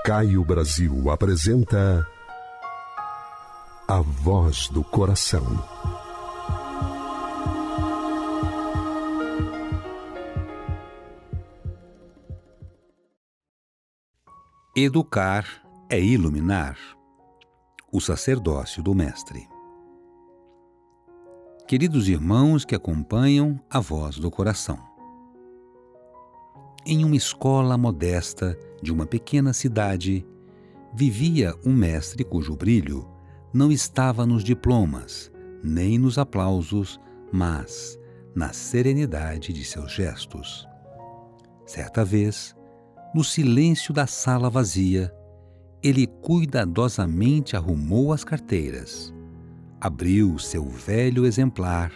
Caio Brasil apresenta A Voz do Coração. Educar é iluminar. O sacerdócio do Mestre. Queridos irmãos que acompanham a Voz do Coração. Em uma escola modesta de uma pequena cidade, vivia um mestre cujo brilho não estava nos diplomas, nem nos aplausos, mas na serenidade de seus gestos. Certa vez, no silêncio da sala vazia, ele cuidadosamente arrumou as carteiras, abriu seu velho exemplar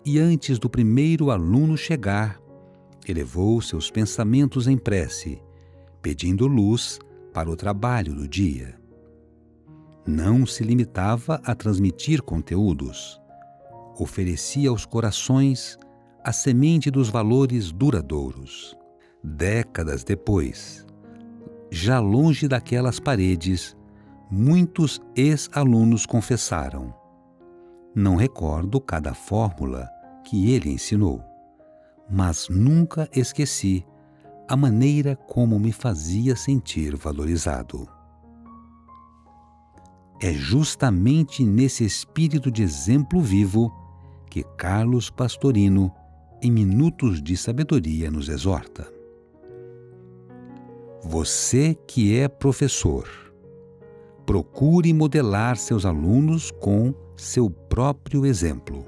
e, antes do primeiro aluno chegar, elevou seus pensamentos em prece, pedindo luz para o trabalho do dia. Não se limitava a transmitir conteúdos, oferecia aos corações a semente dos valores duradouros. Décadas depois, já longe daquelas paredes, muitos ex-alunos confessaram: não recordo cada fórmula que ele ensinou, mas nunca esqueci a maneira como me fazia sentir valorizado. É justamente nesse espírito de exemplo vivo que Carlos Pastorino, em Minutos de Sabedoria, nos exorta. Você que é professor, procure modelar seus alunos com seu próprio exemplo.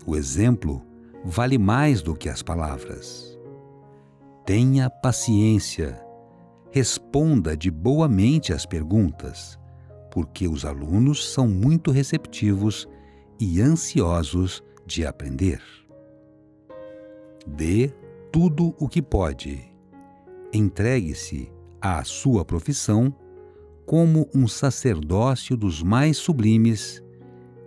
O exemplo vale mais do que as palavras. Tenha paciência, responda de boa mente às perguntas, porque os alunos são muito receptivos e ansiosos de aprender. Dê tudo o que pode. Entregue-se à sua profissão como um sacerdócio dos mais sublimes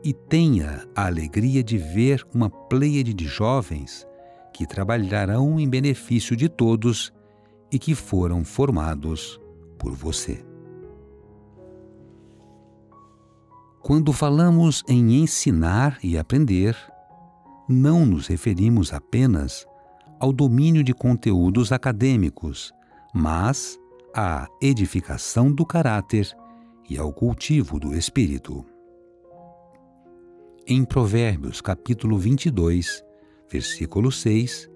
e tenha a alegria de ver uma pleiade de jovens que trabalharão em benefício de todos e que foram formados por você. Quando falamos em ensinar e aprender, não nos referimos apenas ao domínio de conteúdos acadêmicos, mas à edificação do caráter e ao cultivo do espírito. Em Provérbios capítulo 22, versículo 6,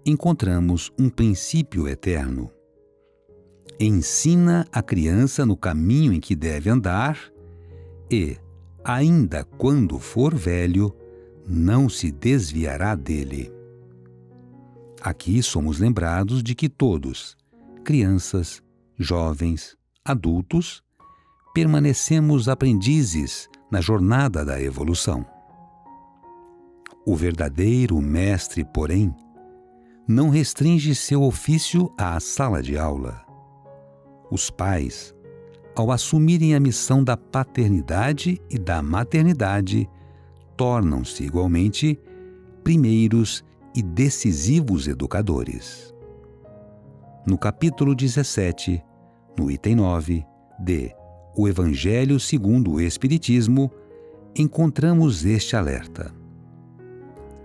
encontramos um princípio eterno. Ensina a criança no caminho em que deve andar e, ainda quando for velho, não se desviará dele. Aqui somos lembrados de que todos, crianças, jovens, adultos, permanecemos aprendizes na jornada da evolução. O verdadeiro mestre, porém, não restringe seu ofício à sala de aula. Os pais, ao assumirem a missão da paternidade e da maternidade, tornam-se igualmente primeiros e decisivos educadores. No capítulo 17, no item 9 de O Evangelho segundo o Espiritismo, encontramos este alerta: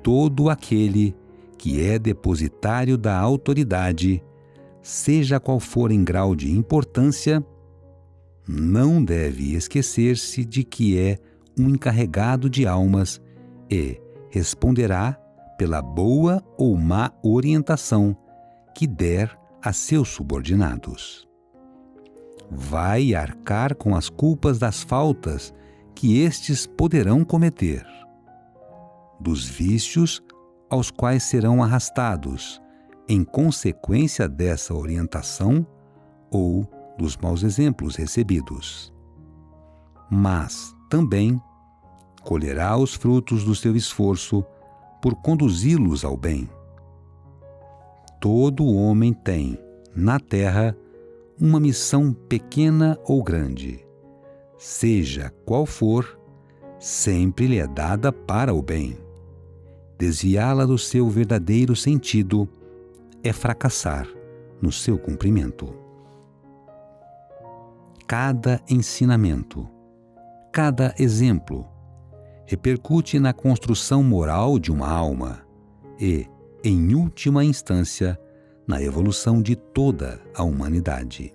todo aquele que é depositário da autoridade, seja qual for em grau de importância, não deve esquecer-se de que é um encarregado de almas e responderá pela boa ou má orientação que der a seus subordinados. Vai arcar com as culpas das faltas que estes poderão cometer, dos vícios aos quais serão arrastados em consequência dessa orientação ou dos maus exemplos recebidos. Mas também colherá os frutos do seu esforço por conduzi-los ao bem. Todo homem tem, na terra, uma missão pequena ou grande. Seja qual for, sempre lhe é dada para o bem. Desviá-la do seu verdadeiro sentido é fracassar no seu cumprimento. Cada ensinamento, cada exemplo, repercute na construção moral de uma alma e, em última instância, na evolução de toda a humanidade.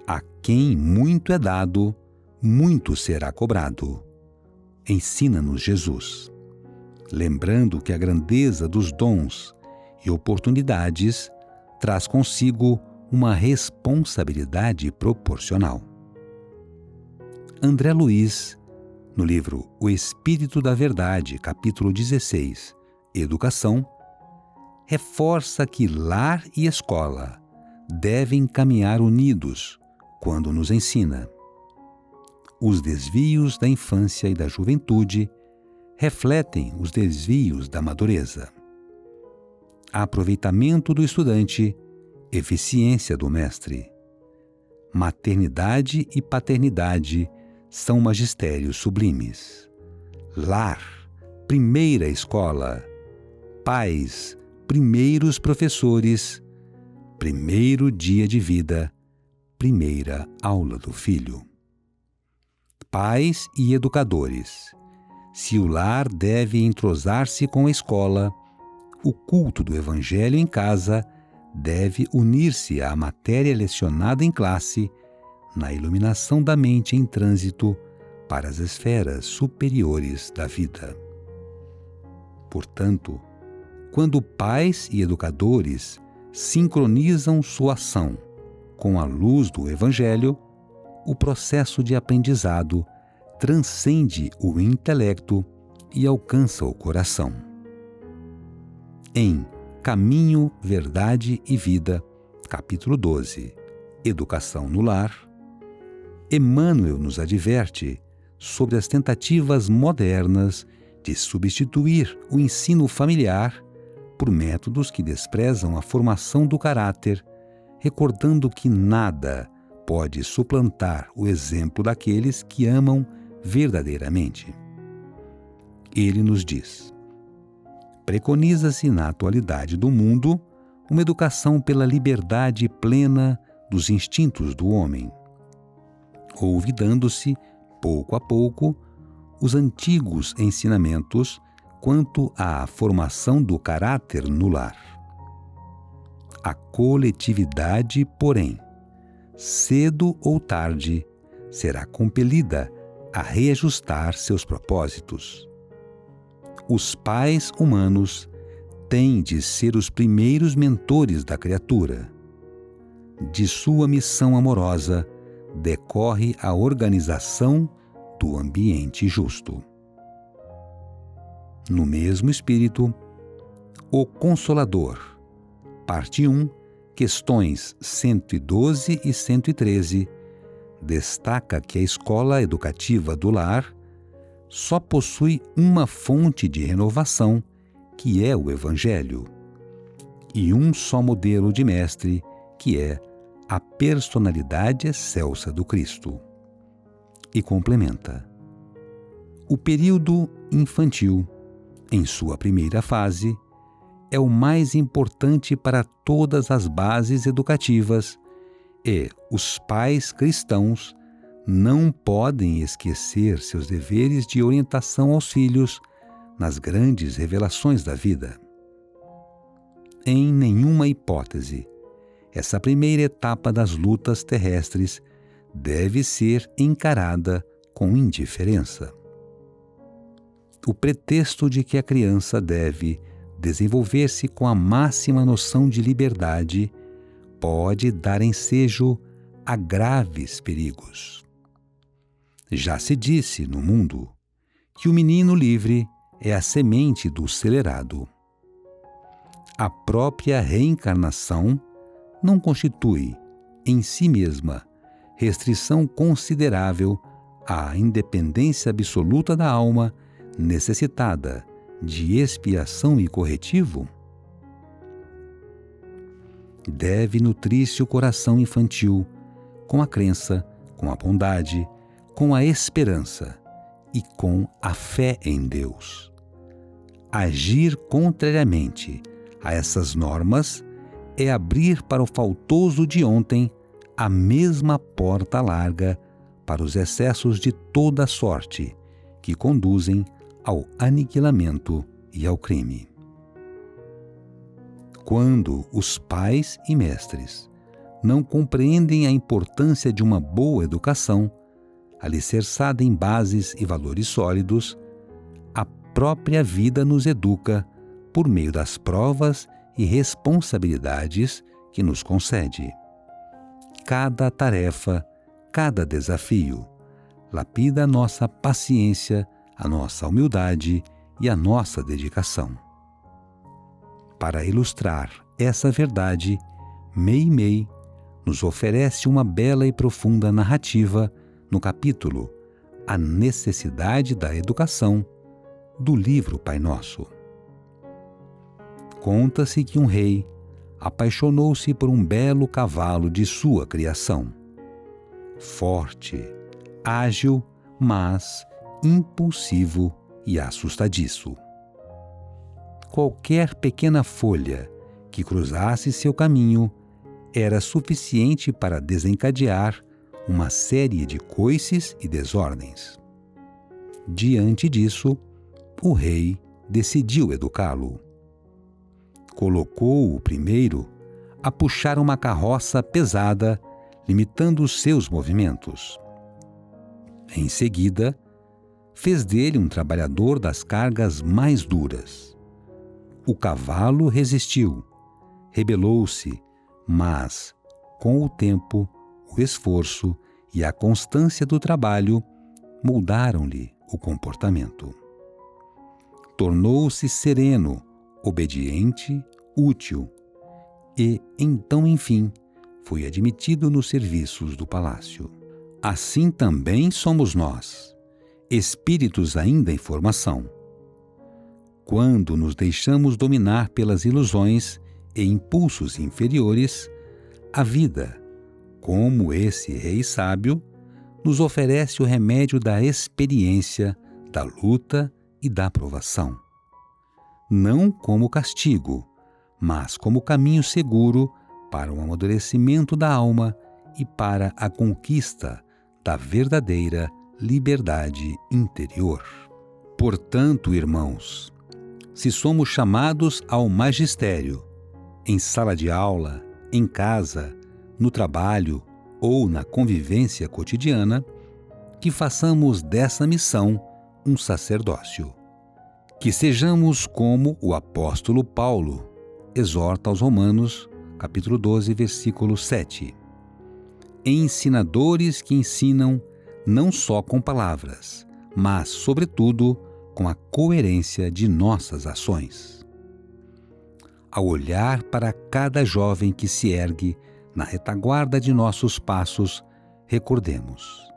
A quem muito é dado, muito será cobrado, ensina-nos Jesus, lembrando que a grandeza dos dons e oportunidades traz consigo uma responsabilidade proporcional. André Luiz, no livro O Espírito da Verdade, capítulo 16, Educação, reforça que lar e escola devem caminhar unidos quando nos ensina. Os desvios da infância e da juventude refletem os desvios da madureza. Aproveitamento do estudante, eficiência do mestre. Maternidade e paternidade são magistérios sublimes. Lar, primeira escola. Pais, primeiros professores. Primeiro dia de vida, primeira aula do filho. Pais e educadores. Se o lar deve entrosar-se com a escola, o culto do Evangelho em casa deve unir-se à matéria lecionada em classe, na iluminação da mente em trânsito para as esferas superiores da vida. Portanto, quando pais e educadores sincronizam sua ação com a luz do Evangelho, o processo de aprendizado transcende o intelecto e alcança o coração. Em Caminho, Verdade e Vida, capítulo 12, Educação no Lar, Emmanuel nos adverte sobre as tentativas modernas de substituir o ensino familiar por métodos que desprezam a formação do caráter, recordando que nada pode suplantar o exemplo daqueles que amam verdadeiramente. Ele nos diz: preconiza-se na atualidade do mundo uma educação pela liberdade plena dos instintos do homem, olvidando-se, pouco a pouco, os antigos ensinamentos quanto à formação do caráter no lar. A coletividade, porém, cedo ou tarde, será compelida a reajustar seus propósitos. Os pais humanos têm de ser os primeiros mentores da criatura. De sua missão amorosa decorre a organização do ambiente justo. No mesmo espírito, O Consolador, parte 1, questões 112 e 113, destaca que a escola educativa do lar só possui uma fonte de renovação, que é o Evangelho, e um só modelo de mestre, que é a personalidade excelsa do Cristo. E complementa: o período infantil, em sua primeira fase, é o mais importante para todas as bases educativas e os pais cristãos não podem esquecer seus deveres de orientação aos filhos nas grandes revelações da vida. Em nenhuma hipótese, essa primeira etapa das lutas terrestres deve ser encarada com indiferença. O pretexto de que a criança deve desenvolver-se com a máxima noção de liberdade pode dar ensejo a graves perigos. Já se disse no mundo que o menino livre é a semente do celerado. A própria reencarnação não constitui, em si mesma, restrição considerável à independência absoluta da alma necessitada de expiação e corretivo? Deve nutrir-se o coração infantil com a crença, com a bondade, com a esperança e com a fé em Deus. Agir contrariamente a essas normas é abrir para o faltoso de ontem a mesma porta larga para os excessos de toda sorte que conduzem ao aniquilamento e ao crime. Quando os pais e mestres não compreendem a importância de uma boa educação, alicerçada em bases e valores sólidos, a própria vida nos educa por meio das provas e responsabilidades que nos concede. Cada tarefa, cada desafio, lapida a nossa paciência, a nossa humildade e a nossa dedicação. Para ilustrar essa verdade, Meimei nos oferece uma bela e profunda narrativa no capítulo A Necessidade da Educação do livro Pai Nosso. Conta-se que um rei apaixonou-se por um belo cavalo de sua criação. Forte, ágil, mas impulsivo e assustadiço. Qualquer pequena folha que cruzasse seu caminho era suficiente para desencadear uma série de coices e desordens. Diante disso, o rei decidiu educá-lo. Colocou-o primeiro a puxar uma carroça pesada, limitando os seus movimentos. Em seguida, fez dele um trabalhador das cargas mais duras. O cavalo resistiu, rebelou-se, mas, com o tempo, o esforço e a constância do trabalho moldaram-lhe o comportamento. Tornou-se sereno, obediente, útil e, então, enfim, foi admitido nos serviços do palácio. Assim também somos nós, espíritos ainda em formação. Quando nos deixamos dominar pelas ilusões e impulsos inferiores, a vida, como esse rei sábio, nos oferece o remédio da experiência, da luta e da provação. Não como castigo, mas como caminho seguro para o amadurecimento da alma e para a conquista da verdadeira liberdade interior. Portanto, irmãos, se somos chamados ao magistério, em sala de aula, em casa, no trabalho ou na convivência cotidiana, que façamos dessa missão um sacerdócio. Que sejamos como o apóstolo Paulo exorta aos Romanos, capítulo 12, versículo 7. Ensinadores que ensinam não só com palavras, mas, sobretudo, com a coerência de nossas ações. Ao olhar para cada jovem que se ergue na retaguarda de nossos passos, recordemos: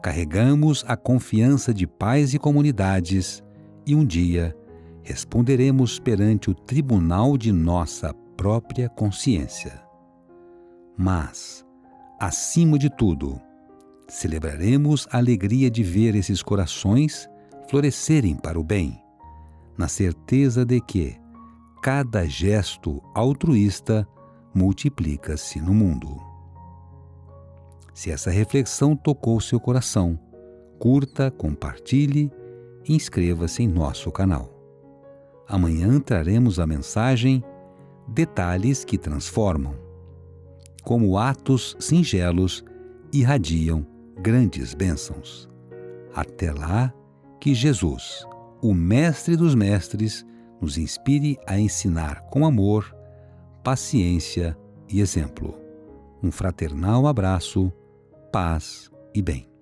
carregamos a confiança de pais e comunidades e um dia responderemos perante o tribunal de nossa própria consciência. Mas, acima de tudo, celebraremos a alegria de ver esses corações florescerem para o bem, na certeza de que cada gesto altruísta multiplica-se no mundo. Se essa reflexão tocou seu coração, curta, compartilhe e inscreva-se em nosso canal. Amanhã traremos a mensagem Detalhes que Transformam. Como atos singelos irradiam grandes bênçãos. Até lá, que Jesus, o Mestre dos Mestres, nos inspire a ensinar com amor, paciência e exemplo. Um fraternal abraço, paz e bem.